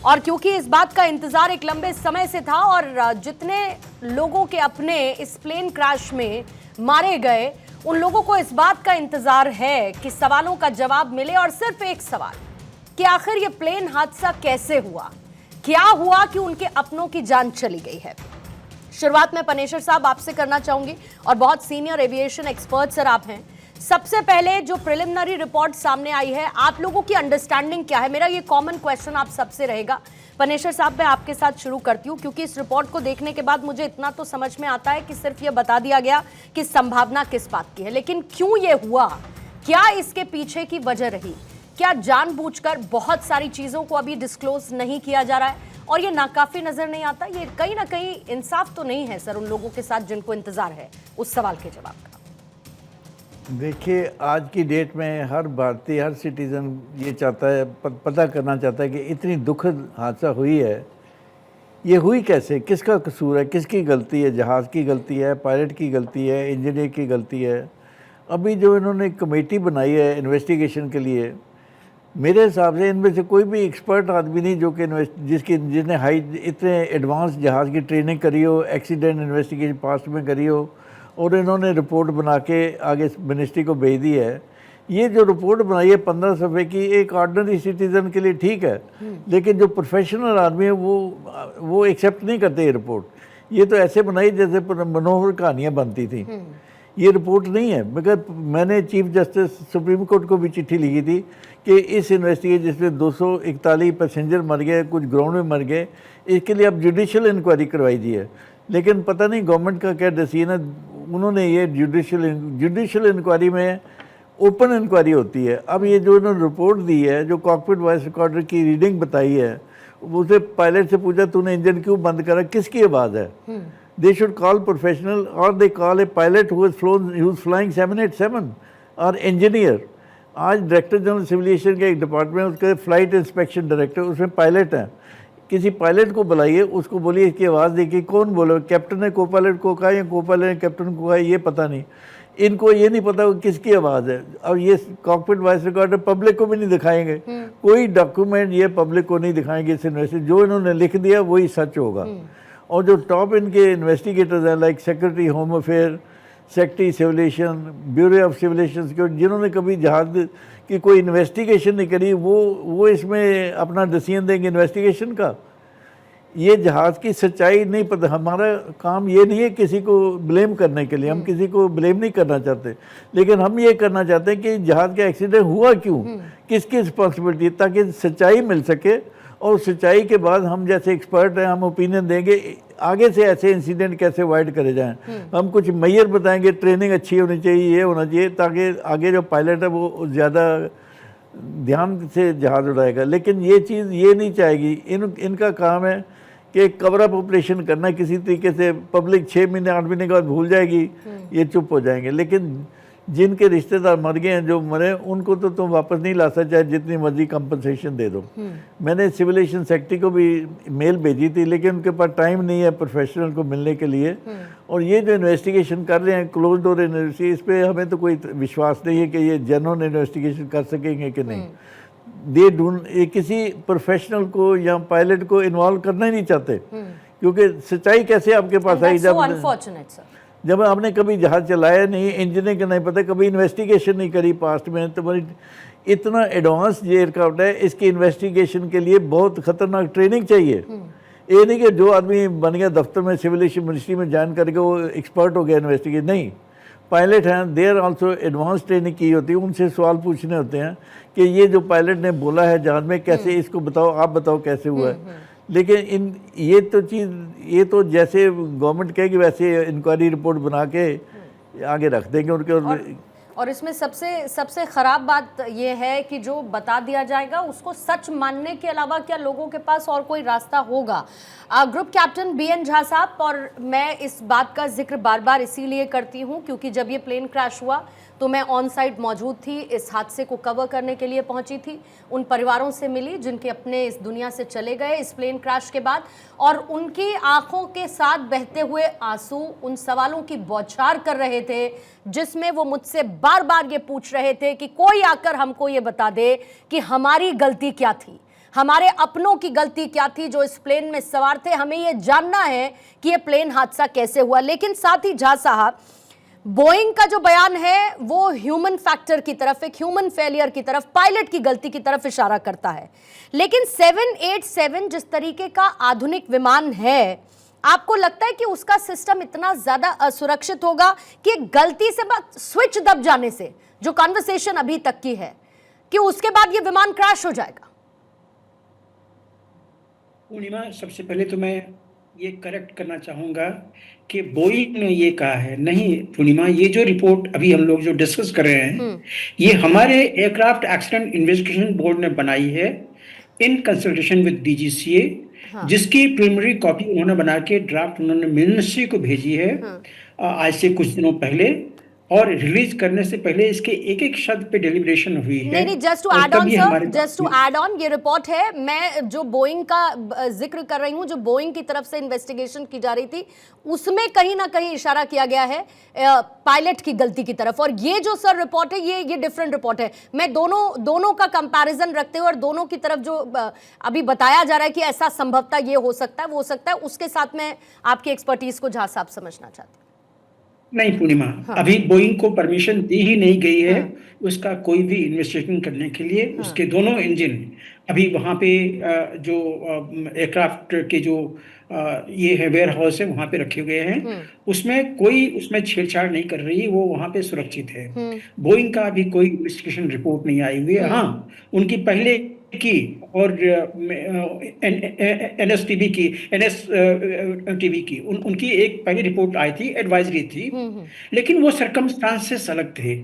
और क्योंकि इस बात का इंतजार एक लंबे समय से था और जितने लोगों के अपने इस प्लेन क्रैश में मारे गए, उन लोगों को इस बात का इंतजार है कि सवालों का जवाब मिले। और सिर्फ एक सवाल कि आखिर ये प्लेन हादसा कैसे हुआ, क्या हुआ कि उनके अपनों की जान चली गई है। शुरुआत में पनेश्वर साहब आपसे करना चाहूंगी और बहुत सीनियर एविएशन एक्सपर्ट सर आप हैं। सबसे पहले जो प्रिलिमिनरी रिपोर्ट सामने आई है, आप लोगों की अंडरस्टैंडिंग क्या है? मेरा ये कॉमन क्वेश्चन आप सबसे रहेगा। पनेश्वर साहब, मैं आपके साथ शुरू करती हूँ क्योंकि इस रिपोर्ट को देखने के बाद मुझे इतना तो समझ में आता है कि सिर्फ ये बता दिया गया कि संभावना किस बात की है, लेकिन क्यों ये हुआ, क्या इसके पीछे की वजह रही? क्या जानबूझकर बहुत सारी चीजों को अभी डिस्क्लोज नहीं किया जा रहा है और ये नाकाफी नजर नहीं आता? ये कहीं ना कहीं इंसाफ तो नहीं है सर उन लोगों के साथ जिनको इंतजार है उस सवाल के जवाब का। देखिए, आज की डेट में हर भारतीय, हर सिटीज़न ये चाहता है, पता करना चाहता है कि इतनी दुखद हादसा हुई है, ये हुई कैसे, किसका कसूर है, किसकी गलती है? जहाज़ की गलती है, पायलट की गलती है, इंजीनियर की गलती है? अभी जो इन्होंने कमेटी बनाई है इन्वेस्टिगेशन के लिए, मेरे हिसाब से इनमें से कोई भी एक्सपर्ट आदमी नहीं जो कि जिसने इतने एडवांस जहाज़ की ट्रेनिंग करी हो, एक्सीडेंट इन्वेस्टिगेशन पास्ट में करी हो, और इन्होंने रिपोर्ट बना के आगे मिनिस्ट्री को भेज दी है। ये जो रिपोर्ट बनाई है 15 सफ़े की, एक ऑर्डिनरी सिटीज़न के लिए ठीक है, लेकिन जो प्रोफेशनल आदमी है वो एक्सेप्ट नहीं करते ये रिपोर्ट। ये तो ऐसे बनाई जैसे मनोहर कहानियाँ बनती थी। ये रिपोर्ट नहीं है। मगर मैंने चीफ जस्टिस सुप्रीम कोर्ट को भी चिट्ठी लिखी थी कि इस इन्वेस्टिगेशन जिसमें 241 पैसेंजर मर गए, कुछ ग्राउंड में मर गए, इसके लिए अब जुडिशल इंक्वायरी करवाई दी है। लेकिन पता नहीं गवर्नमेंट का क्या डिसीजन है, उन्होंने ये जुडिशल इंक्वायरी में ओपन इंक्वायरी होती है। अब ये जो उन्होंने रिपोर्ट दी है, जो कॉकपिट वॉइस रिकॉर्डर की रीडिंग बताई है, उसे पायलट से पूछा तूने इंजन क्यों बंद करा, किसकी आवाज़ है? दे शुड कॉल प्रोफेशनल और they call A pilot who is flying 787 और इंजीनियर। आज डायरेक्टर जनरल सिविल एविएशन के एक डिपार्टमेंट, उसके फ्लाइट इंस्पेक्शन डायरेक्टर, उसमें पायलट हैं। किसी पायलट को बुलाइए, उसको बोलिए इसकी आवाज़ देखिए, कौन बोले? कैप्टन ने को पायलट को कहा या को पायलट ने कैप्टन को कहा, ये पता नहीं। इनको ये नहीं पता वो किसकी आवाज़ है। अब ये कॉकपिट वॉइस रिकॉर्डर पब्लिक को भी नहीं दिखाएंगे, कोई डॉक्यूमेंट ये पब्लिक को नहीं दिखाएंगे। इस इन्वेस्टिगेशन जो इन्होंने लिख दिया वही सच होगा। और जो टॉप इनके इन्वेस्टिगेटर्स हैं, like secretary home affair, secretary civilisation, bureau of civilisation security, जिन्होंने कभी जहाज की कोई इन्वेस्टिगेशन नहीं करी, वो इसमें अपना डिसीजन देंगे इन्वेस्टिगेशन का। ये जहाज़ की सच्चाई नहीं पता। हमारा काम ये नहीं है किसी को ब्लेम करने के लिए, हम किसी को ब्लेम नहीं करना चाहते, लेकिन हम ये करना चाहते हैं कि जहाज़ का एक्सीडेंट हुआ क्यों, किसकी रिस्पॉन्सिबिलिटी, ताकि सच्चाई मिल सके। और सच्चाई के बाद हम जैसे एक्सपर्ट हैं, हम ओपिनियन देंगे आगे से ऐसे इंसिडेंट कैसे अवॉइड करे जाएं। हम कुछ मैयर बताएंगे, ट्रेनिंग अच्छी होनी चाहिए, ये होना चाहिए, ताकि आगे जो पायलट है वो ज़्यादा ध्यान से जहाज़ उड़ाएगा। लेकिन ये चीज़ ये नहीं चाहेगी। इनका काम है कि कवर अप ऑपरेशन करना किसी तरीके से। पब्लिक 6 महीने 8 महीने के बाद भूल जाएगी, ये चुप हो जाएंगे। लेकिन जिनके रिश्तेदार मर गए हैं, जो मरे, उनको तो तुम वापस नहीं ला सकते, चाहे जितनी मर्जी कंपनसेशन दे दो। मैंने सिविलेशन सेक्रेटरी को भी मेल भेजी थी, लेकिन उनके पास टाइम नहीं है प्रोफेशनल को मिलने के लिए। और ये जो इन्वेस्टिगेशन कर रहे हैं क्लोज डोर यूनिवर्सिटी, इस पर हमें तो कोई विश्वास नहीं है कि ये जेन्युइन इन्वेस्टिगेशन कर सकेंगे कि नहीं। ये किसी प्रोफेशनल को या पायलट को इन्वॉल्व करना ही नहीं चाहते, क्योंकि सच्चाई कैसे आपके पास आई जब आपने कभी जहाज चलाया नहीं, इंजीनियरिंग का नहीं पता, कभी इन्वेस्टिगेशन नहीं करी पास्ट में। तो इतना एडवांस ये एयरक्राफ्ट है, इसकी इन्वेस्टिगेशन के लिए बहुत खतरनाक ट्रेनिंग चाहिए। ये नहीं कि जो आदमी बन गया दफ्तर में, सिविल मिनिस्ट्री में ज्वाइन करके वो एक्सपर्ट हो गया इन्वेस्टिगेशन, नहीं। पायलट हैं, देर आल्सो एडवांस ट्रेनिंग की होती है, उनसे सवाल पूछने होते हैं कि ये जो पायलट ने बोला है जहाज में, कैसे इसको बताओ, आप बताओ कैसे हुआ है। लेकिन ये तो जैसे गवर्नमेंट कहेगी वैसे इंक्वायरी रिपोर्ट बना के आगे रख देंगे उनके। और इसमें सबसे खराब बात यह है कि जो बता दिया जाएगा उसको सच मानने के अलावा क्या लोगों के पास और कोई रास्ता होगा? ग्रुप कैप्टन BN झा साहब, और मैं इस बात का जिक्र बार बार इसीलिए करती हूं क्योंकि जब ये प्लेन क्रैश हुआ तो मैं ऑन साइट मौजूद थी, इस हादसे को कवर करने के लिए पहुंची थी, उन परिवारों से मिली जिनके अपने इस दुनिया से चले गए इस प्लेन क्रैश के बाद, और उनकी आंखों के साथ बहते हुए आंसू उन सवालों की बौछार कर रहे थे जिसमें वो मुझसे बार बार ये पूछ रहे थे कि कोई आकर हमको ये बता दे कि हमारी गलती क्या थी, हमारे अपनों की गलती क्या थी जो इस प्लेन में सवार थे? हमें ये जानना है कि ये प्लेन हादसा कैसे हुआ। लेकिन साथ ही झा साहब, बोइंग का जो बयान है वो ह्यूमन फैक्टर की तरफ, एक ह्यूमन फेलियर की तरफ, पायलट की गलती की तरफ इशारा करता है। लेकिन 787 जिस तरीके का आधुनिक विमान है, आपको लगता है कि उसका सिस्टम इतना ज्यादा असुरक्षित होगा कि गलती से स्विच दब जाने से, जो कन्वर्सेशन अभी तक की है, कि उसके बाद ये विमान क्रैश हो जाएगा? पूर्णिमा, सबसे पहले तो मैं ये करेक्ट करना चाहूँगा कि बोइंग ने ये कहा है, नहीं पूर्णिमा, ये जो रिपोर्ट अभी हम लोग जो डिस्कस कर रहे हैं, ये हमारे एयरक्राफ्ट एक्सीडेंट इन्वेस्टिगेशन बोर्ड ने बनाई है इन कंसल्टेशन विद डीजीसीए, जिसकी प्रिलिमिनरी कॉपी उन्होंने बना के ड्राफ्ट उन्होंने मिनिस्ट्री को भेजी है आज से कुछ दिनों पहले, और रिलीज करने से पहले इसके एक एक शब्द पे डेलिब्रेशन हुई है। नहीं, just to add on sir, just to add on, ये रिपोर्ट है, मैं जो बोइंग का जिक्र कर रही हूं, जो बोइंग की तरफ से इन्वेस्टिगेशन की जा रही थी, उसमें कहीं ना कहीं इशारा किया गया है पायलट की गलती की तरफ। और ये जो सर रिपोर्ट है, ये डिफरेंट रिपोर्ट है। मैं दोनों का कंपैरिजन रखते हुए और दोनों की तरफ जो अभी बताया जा रहा है कि ऐसा संभवतः ये हो सकता है, वो हो सकता है, उसके साथ में आपकी एक्सपर्टीज को झा साहब समझना चाहते हैं। नहीं पूर्णिमा, अभी बोइंग को परमिशन दी ही नहीं गई है उसका कोई भी इन्वेस्टिगेशन करने के लिए। उसके दोनों इंजन अभी वहाँ पे जो एयरक्राफ्ट के जो ये है वेयर हाउस है वहाँ पे रखे गए हैं, उसमें कोई उसमें छेड़छाड़ नहीं कर रही, वो वहाँ पे सुरक्षित है। बोइंग का अभी कोई इन्वेस्टिगेशन रिपोर्ट नहीं आई हुई है। हाँ, उनकी पहले की और एनएसटीवी की एनएसटीवी की उनकी एक पहली रिपोर्ट आई थी, एडवाइजरी थी, लेकिन वो सर्कमस्टांसेस अलग थे।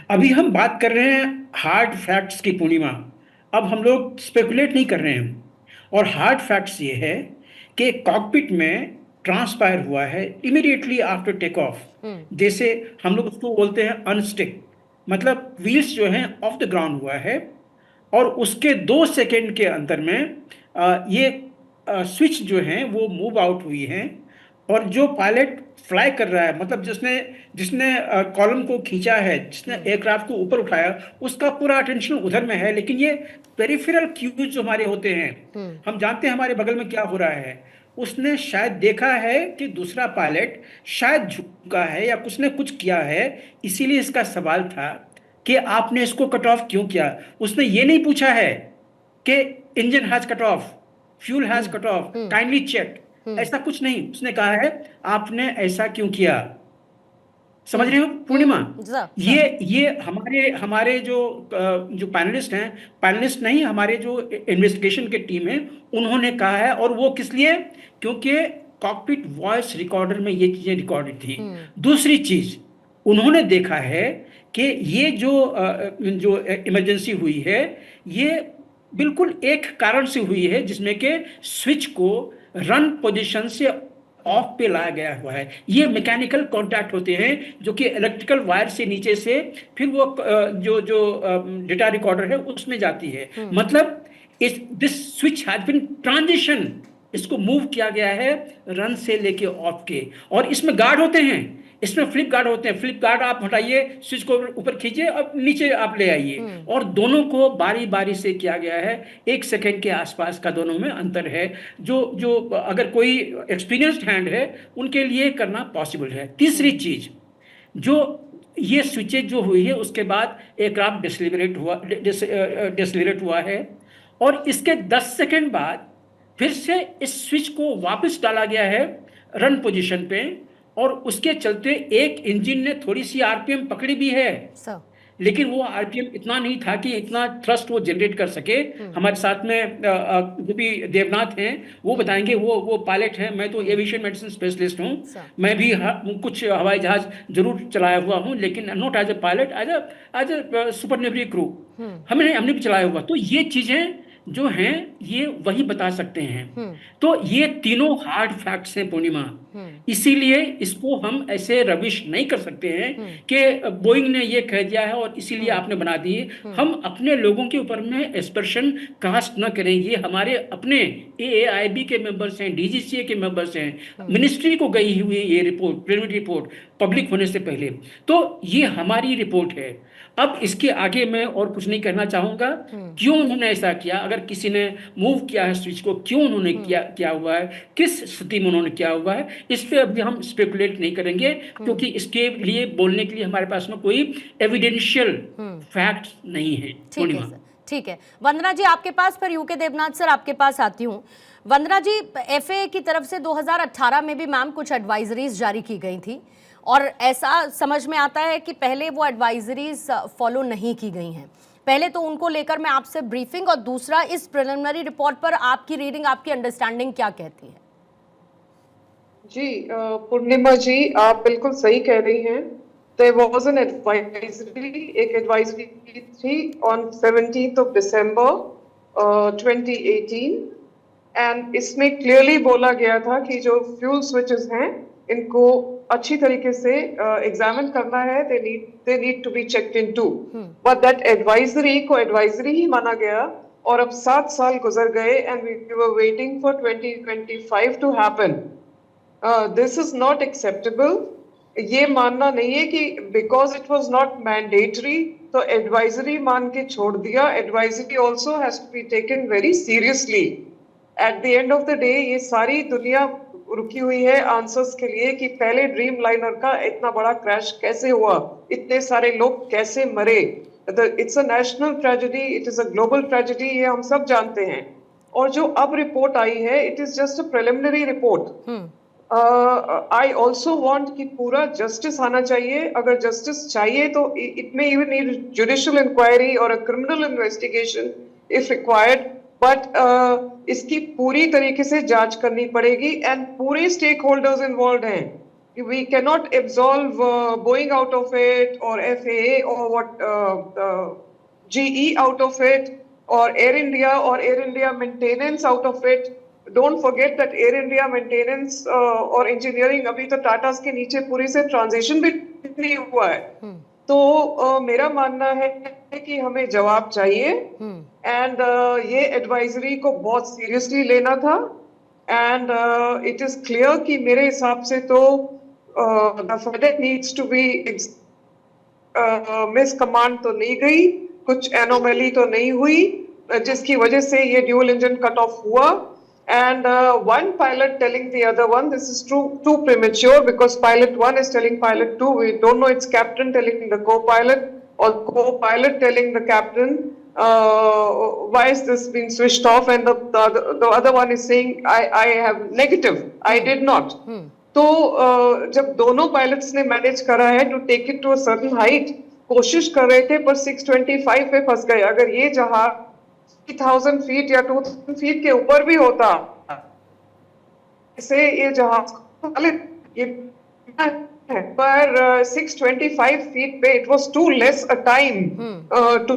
अभी हम बात कर रहे हैं हार्ड फैक्ट्स की पूर्णिमा। अब हम लोग स्पेकुलेट नहीं कर रहे हैं, और हार्ड फैक्ट्स ये है कि कॉकपिट में ट्रांसपायर हुआ है इमीडिएटली आफ्टर टेक ऑफ, जैसे हम लोग उसको बोलते हैं अनस्टिक, मतलब व्हील्स जो हैं ऑफ द ग्राउंड हुआ है, और उसके 2 सेकेंड के अंदर में ये स्विच जो हैं वो मूव आउट हुई हैं, और जो पायलट फ्लाई कर रहा है, मतलब जिसने कॉलम को खींचा है, जिसने एयरक्राफ्ट को ऊपर उठाया, उसका पूरा अटेंशन उधर में है। लेकिन ये पेरिफेरल क्यूज जो हमारे होते हैं, हम जानते हैं हमारे बगल में क्या हो रहा है, उसने शायद देखा है कि दूसरा पायलट शायद झुका है या उसने कुछ किया है, इसीलिए इसका सवाल था कि आपने इसको कट ऑफ क्यों किया। उसने ये नहीं पूछा है कि engine has cut off, fuel has cut off, kindly check, ऐसा कुछ नहीं। उसने कहा है आपने ऐसा क्यों किया। समझ रहे हो पूर्णिमा? ये हमारे जो पैनलिस्ट हैं, पैनलिस्ट नहीं, हमारे जो इन्वेस्टिगेशन के टीम है, उन्होंने कहा है। और वो किस लिए? क्योंकि कॉकपिट वॉइस रिकॉर्डर में ये चीजें रिकॉर्डेड थी। दूसरी चीज, उन्होंने देखा है कि ये जो इमरजेंसी हुई है, ये बिल्कुल एक कारण से हुई है, जिसमें कि स्विच को रन पोजीशन से ऑफ पे लाया गया हुआ है। ये मैकेनिकल कॉन्टैक्ट होते हैं जो कि इलेक्ट्रिकल वायर से नीचे से फिर वो जो डेटा रिकॉर्डर है उसमें जाती है। मतलब this switch has been transition, इसको मूव किया गया है रन से लेके ऑफ के। और इसमें गार्ड होते हैं, इसमें फ्लिप गार्ड होते हैं। फ्लिप गार्ड आप हटाइए, स्विच को ऊपर खींचिए और नीचे आप ले आइए, और दोनों को बारी बारी से किया गया है। 1 सेकेंड के आसपास का दोनों में अंतर है, जो अगर कोई एक्सपीरियंस्ड हैंड है उनके लिए करना पॉसिबल है। तीसरी चीज, जो ये स्विचेज जो हुई है उसके बाद एयरक्राफ्ट डिसलिरेट हुआ है, और इसके 10 सेकेंड बाद फिर से इस स्विच को वापस डाला गया है रन पोजीशन पे, और उसके चलते एक इंजन ने थोड़ी सी आरपीएम पकड़ी भी है, लेकिन वो आरपीएम इतना नहीं था कि इतना थ्रस्ट वो जनरेट कर सके। हमारे साथ में जो भी देवनाथ हैं वो बताएंगे, वो पायलट हैं, मैं तो एविएशन मेडिसिन स्पेशलिस्ट हूँ, मैं भी कुछ हवाई जहाज जरूर चलाया हुआ हूँ, लेकिन not as a pilot, as a supernumerary crew हमने भी चलाया हुआ। तो ये चीजें जो हैं ये वही बता सकते हैं। तो ये तीनों हार्ड फैक्ट्स हैं पूर्णिमा, इसीलिए इसको हम ऐसे रविश नहीं कर सकते हैं कि बोइंग ने ये कह दिया है और इसीलिए आपने बना दिए। हम अपने लोगों के ऊपर में एस्पर्शन कास्ट न करेंगे। हमारे अपने AAIB के मेंबर्स हैं, DGCA के मेंबर्स हैं, मिनिस्ट्री को गई हुई ये रिपोर्ट, प्रिलिमिनरी रिपोर्ट, पब्लिक होने से पहले। तो ये हमारी रिपोर्ट है। अब इसके आगे मैं और कुछ नहीं कहना चाहूंगा। क्यों उन्होंने ऐसा किया, अगर किसी ने मूव किया है स्विच को, क्यों उन्होंने किया हुआ है, किस स्थिति में उन्होंने किया हुआ है, इस पे अभी हम स्पेकुलेट नहीं करेंगे, क्योंकि इसके लिए बोलने के लिए हमारे पास में कोई एविडेंशियल फैक्ट नहीं है। ठीक है सर, ठीक है। वंदना जी आपके पास, पर यूके देवनाथ सर आपके पास आती हूँ। वंदना जी, एफएए की तरफ से 2018 में भी मैम कुछ एडवाइजरीज जारी की गई थी, और ऐसा समझ में आता है कि पहले वो एडवाइजरीज फॉलो नहीं की गई हैं। पहले तो उनको लेकर मैं आपसे ब्रीफिंग, और दूसरा इस प्रिलिमिनरी रिपोर्ट पर आपकी रीडिंग, आपकी अंडरस्टैंडिंग क्या कहती है? जी पूर्णिमा जी, आप बिल्कुल सही कह रही हैं। There was an advisory, एक एडवाइजरी थी on 17th of December 2018, and इसमें क्लियरली बोला गया था कि जो फ्यूल स्विचेस हैं इनको अच्छी तरीके से एग्जामिन करना है, they need to be checked into, but that advisory को एडवाइजरी ही माना गया, और अब 7 साल गुजर गए and we were waiting for 2025 to happen. This is not acceptable. ये मानना नहीं है कि because it was not mandatory तो एडवाइजरी मान के छोड़ दिया। Advisory also has to be taken very seriously. At the end of the day ये सारी दुनिया रुकी हुई है आंसर्स के लिए कि पहले ड्रीम लाइनर का इतना बड़ा क्रैश कैसे हुआ, इतने सारे लोग कैसे मरे। It's a national tragedy, it is a global tragedy, ये हम सब जानते हैं। और जो अब रिपोर्ट आई है, it is just a preliminary report. I also want कि पूरा जस्टिस आना चाहिए। अगर जस्टिस चाहिए तो it may even need judicial inquiry और a criminal investigation if required, but इसकी पूरी तरीके से जांच करनी पड़ेगी, एंड पूरे स्टेक होल्डर्स इन्वॉल्व हैं। We cannot absolve Boeing out of it, or FAA, or GE out of it, or Air India, or Air India maintenance out of it. Don't forget that Air India maintenance और engineering अभी तो टाटास के नीचे पूरी से transition भी नहीं हुआ है। तो मेरा मानना है कि हमें जवाब चाहिए, एंड ये एडवाइजरी को बहुत सीरियसली लेना था, एंड इट इज क्लियर कि मेरे हिसाब से तो the FedEx needs to be miss command तो नहीं गई, कुछ एनोमली तो नहीं हुई जिसकी वजह से ये ड्यूल इंजन कट ऑफ हुआ। And one pilot telling the other one, this is too premature, because pilot 1 is telling pilot 2, we don't know it's captain telling the co-pilot, or co-pilot telling the captain, why is this being switched off, and the other one is saying, I have negative, I did not. तो जब दोनों pilots ने manage करा है to take it to a certain height, कोशिश कर रहे थे, पर 625 पे फंस गए। अगर ये जहाज 3000 फीट या 2000 फीट के ऊपर भी होता, इसे ये जहाज ये पर 625 फीट पे it was too less a time to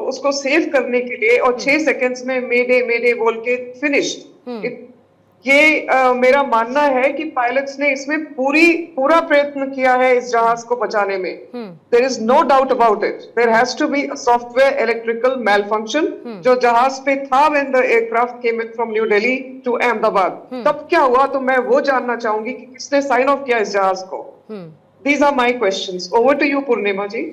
उसको सेव करने के लिए, और 6 सेकंड्स में मेडे बोल के फिनिश। ये मेरा मानना है कि पायलट्स ने इसमें पूरा प्रयत्न किया है इस जहाज को बचाने में। There is no doubt about it. There has to be a software electrical malfunction जो जहाज पे था when the aircraft came in from New Delhi to Ahmedabad. तब क्या हुआ, तो मैं वो जानना चाहूंगी कि किसने साइन ऑफ किया इस जहाज को। These are my questions. Over to you Purnima ji.